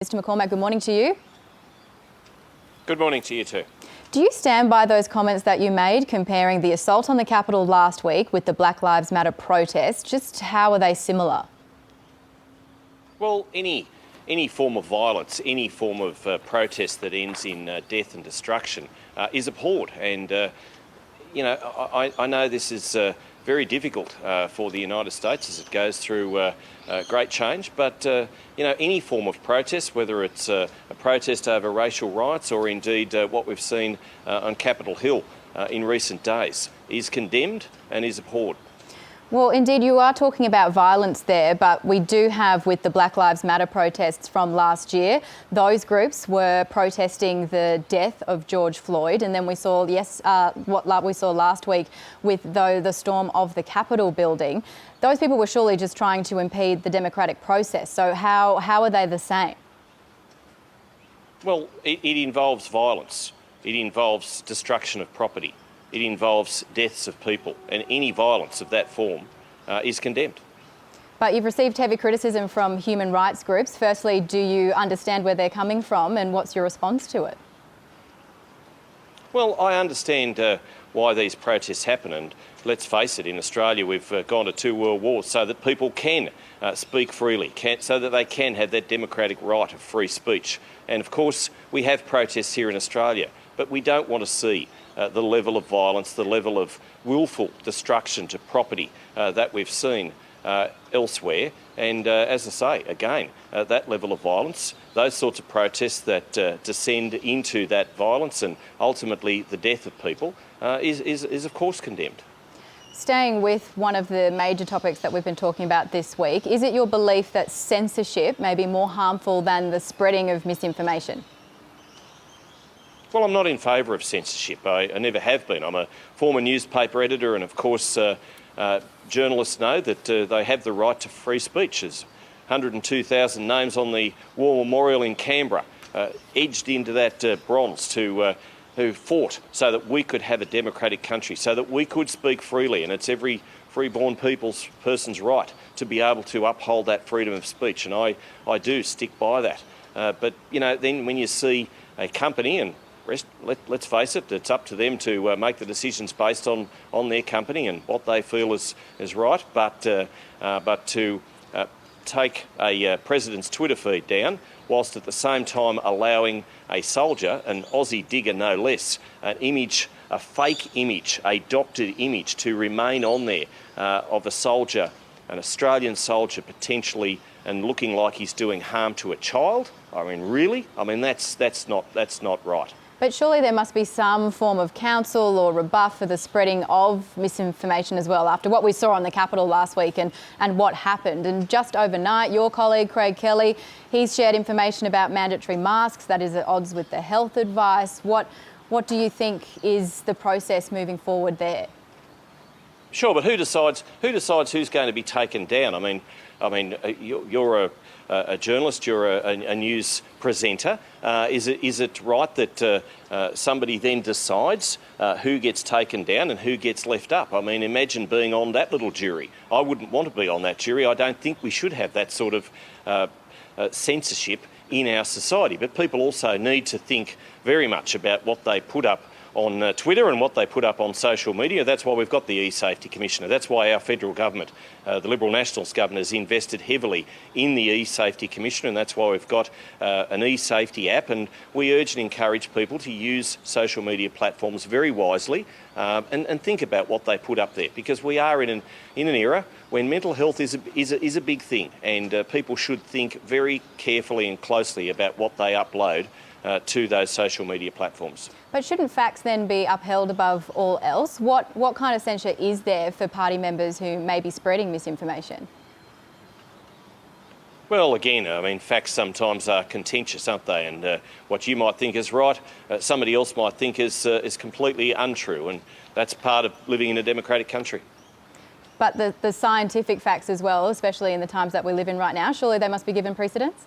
Mr. McCormack, good morning to you. Good morning to you too. Do you stand by those comments that you made comparing the assault on the Capitol last week with the Black Lives Matter protest? Just how are they similar? Well, any form of violence, any form of protest that ends in death and destruction is abhorred. And, I know this is very difficult for the United States as it goes through great change. But, any form of protest, whether it's a protest over racial riots or indeed what we've seen on Capitol Hill in recent days, is condemned and is abhorred. Well, indeed, you are talking about violence there, but we do have, with the Black Lives Matter protests from last year, those groups were protesting the death of George Floyd, and then we saw, what we saw last week with the storm of the Capitol building. Those people were surely just trying to impede the democratic process. So how are they the same? Well, it involves violence. It involves destruction of property. It involves deaths of people, and any violence of that form is condemned. But you've received heavy criticism from human rights groups. Firstly, do you understand where they're coming from, and what's your response to it? Well, I understand why these protests happen, and let's face it, in Australia we've gone to 2 world wars so that people can speak freely, so that they can have that democratic right of free speech. And of course, we have protests here in Australia, but we don't want to see the level of violence, the level of willful destruction to property that we've seen elsewhere. And as I say, again, that level of violence, those sorts of protests that descend into that violence and ultimately the death of people is of course condemned. Staying with one of the major topics that we've been talking about this week, is it your belief that censorship may be more harmful than the spreading of misinformation? Well, I'm not in favour of censorship. I never have been. I'm a former newspaper editor, and of course journalists know that they have the right to free speech. There's 102,000 names on the War Memorial in Canberra, edged into that bronze who fought so that we could have a democratic country, so that we could speak freely, and it's every freeborn person's right to be able to uphold that freedom of speech, and I do stick by that. But, then when you see a company, and let's face it, it's up to them to make the decisions based on their company and what they feel is right. But to take a president's Twitter feed down, whilst at the same time allowing a soldier, an Aussie digger no less, an image, a fake image, a doctored image to remain on there of a soldier, an Australian soldier potentially, and looking like he's doing harm to a child. I mean, really? I mean, that's not right. But surely there must be some form of counsel or rebuff for the spreading of misinformation as well, after what we saw on the Capitol last week and what happened. And just overnight, your colleague, Craig Kelly, he's shared information about mandatory masks that is at odds with the health advice. What do you think is the process moving forward there? Sure, but who decides who's going to be taken down? I mean, you're a journalist, you're a news presenter. Is it right that somebody then decides who gets taken down and who gets left up? I mean, imagine being on that little jury. I wouldn't want to be on that jury. I don't think we should have that sort of censorship in our society. But people also need to think very much about what they put up on Twitter and what they put up on social media. That's why we've got the E-Safety Commissioner. That's why our federal government, the Liberal Nationals government, has invested heavily in the E-Safety Commissioner, and that's why we've got an E-Safety app. And we urge and encourage people to use social media platforms very wisely and think about what they put up there, because we are in an era when mental health is a big thing, and people should think very carefully and closely about what they upload to those social media platforms. But shouldn't facts then be upheld above all else? What kind of censure is there for party members who may be spreading misinformation? Well, again, I mean, facts sometimes are contentious, aren't they? And what you might think is right, somebody else might think is completely untrue, and that's part of living in a democratic country. But the scientific facts as well, especially in the times that we live in right now, surely they must be given precedence?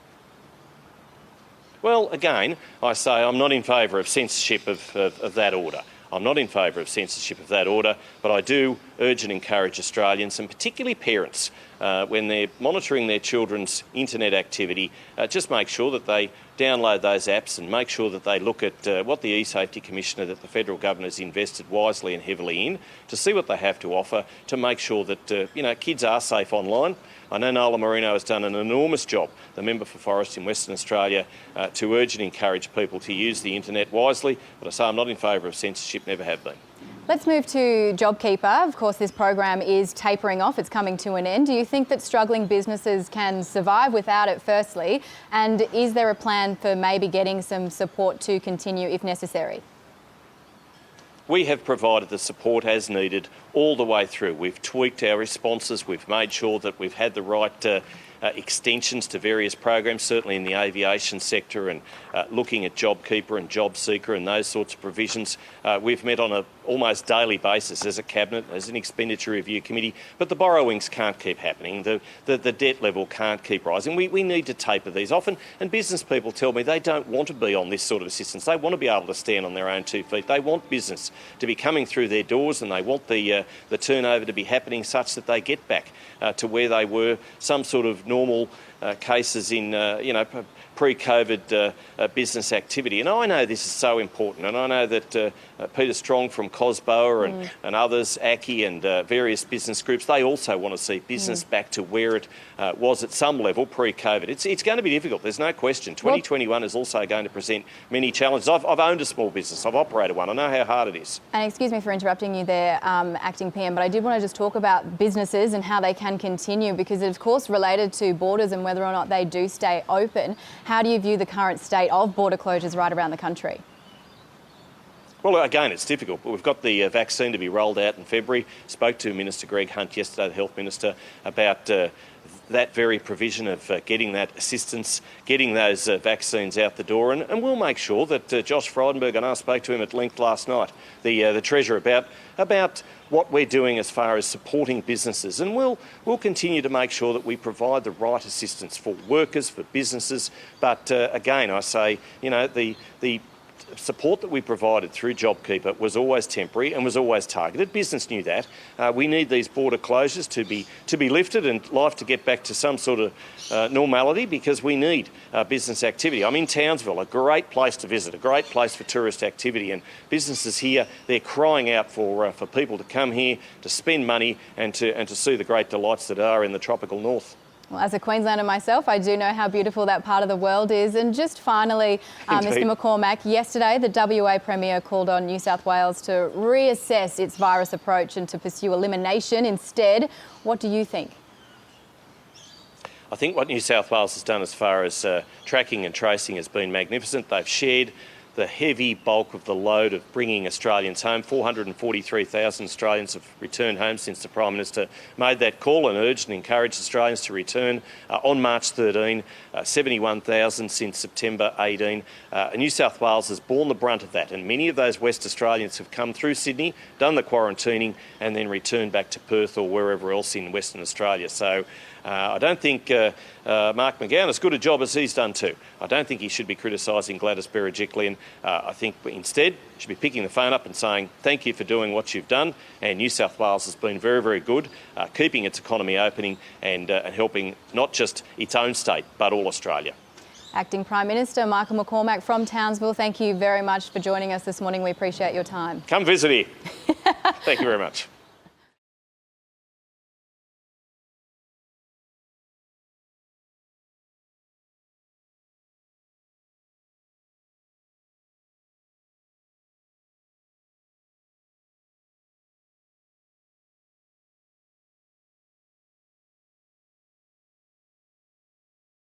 Well, again, I say I'm not in favour of censorship of that order. I'm not in favour of censorship of that order, but I do urge and encourage Australians, and particularly parents, when they're monitoring their children's internet activity, just make sure that they download those apps and make sure that they look at what the E-Safety Commissioner that the federal government has invested wisely and heavily in, to see what they have to offer, to make sure that kids are safe online. I know Nola Marino has done an enormous job, the member for Forest in Western Australia, to urge and encourage people to use the internet wisely, but I say I'm not in favour of censorship, never have been. Let's move to JobKeeper. Of course, this program is tapering off. It's coming to an end. Do you think that struggling businesses can survive without it, firstly? And is there a plan for maybe getting some support to continue if necessary? We have provided the support as needed all the way through. We've tweaked our responses. We've made sure that we've had the right extensions to various programs, certainly in the aviation sector, and looking at JobKeeper and JobSeeker and those sorts of provisions. We've met on an almost daily basis as a Cabinet, as an expenditure review committee, but the borrowings can't keep happening. The debt level can't keep rising. We need to taper these off, and business people tell me they don't want to be on this sort of assistance. They want to be able to stand on their own 2 feet. They want business to be coming through their doors, and they want the turnover to be happening such that they get back to where they were, some sort of normal cases in pre-COVID business activity. And I know this is so important, and I know that Peter Strong from COSBOA and others, ACCI and various business groups, they also want to see business back to where it was at some level pre-COVID. It's going to be difficult, there's no question. 2021 is also going to present many challenges. I've owned a small business, I've operated one, I know how hard it is. And excuse me for interrupting you there, Acting PM, but I did want to just talk about businesses and how they can continue, because it's of course related to borders and whether or not they do stay open. How do you view the current state of border closures right around the country? Well, again, it's difficult, but we've got the vaccine to be rolled out in February. Spoke to Minister Greg Hunt yesterday, the Health Minister, about that very provision of getting that assistance, getting those vaccines out the door, and we'll make sure that Josh Frydenberg, and I spoke to him at length last night, the Treasurer, about what we're doing as far as supporting businesses, and we'll continue to make sure that we provide the right assistance for workers, for businesses. But again, I say, the support that we provided through JobKeeper was always temporary and was always targeted. Business knew that. We need these border closures to be lifted and life to get back to some sort of normality, because we need business activity. I'm in Townsville, a great place to visit, a great place for tourist activity, and businesses here, they're crying out for people to come here, to spend money and to see the great delights that are in the tropical north. Well, as a Queenslander myself, I do know how beautiful that part of the world is. And just finally, Mr McCormack, yesterday the WA Premier called on New South Wales to reassess its virus approach and to pursue elimination instead. What do you think? I think what New South Wales has done as far as tracking and tracing has been magnificent. They've shared the heavy bulk of the load of bringing Australians home. 443,000 Australians have returned home since the Prime Minister made that call and urged and encouraged Australians to return on March 13, 71,000 since September 18. New South Wales has borne the brunt of that, and many of those West Australians have come through Sydney, done the quarantining and then returned back to Perth or wherever else in Western Australia. So I don't think Mark McGowan, as good a job as he's done too, I don't think he should be criticising Gladys Berejiklian. I think instead should be picking the phone up and saying thank you for doing what you've done, and New South Wales has been very, very good, keeping its economy opening and helping not just its own state but all Australia. Acting Prime Minister Michael McCormack from Townsville, thank you very much for joining us this morning. We appreciate your time. Come visit here. Thank you very much.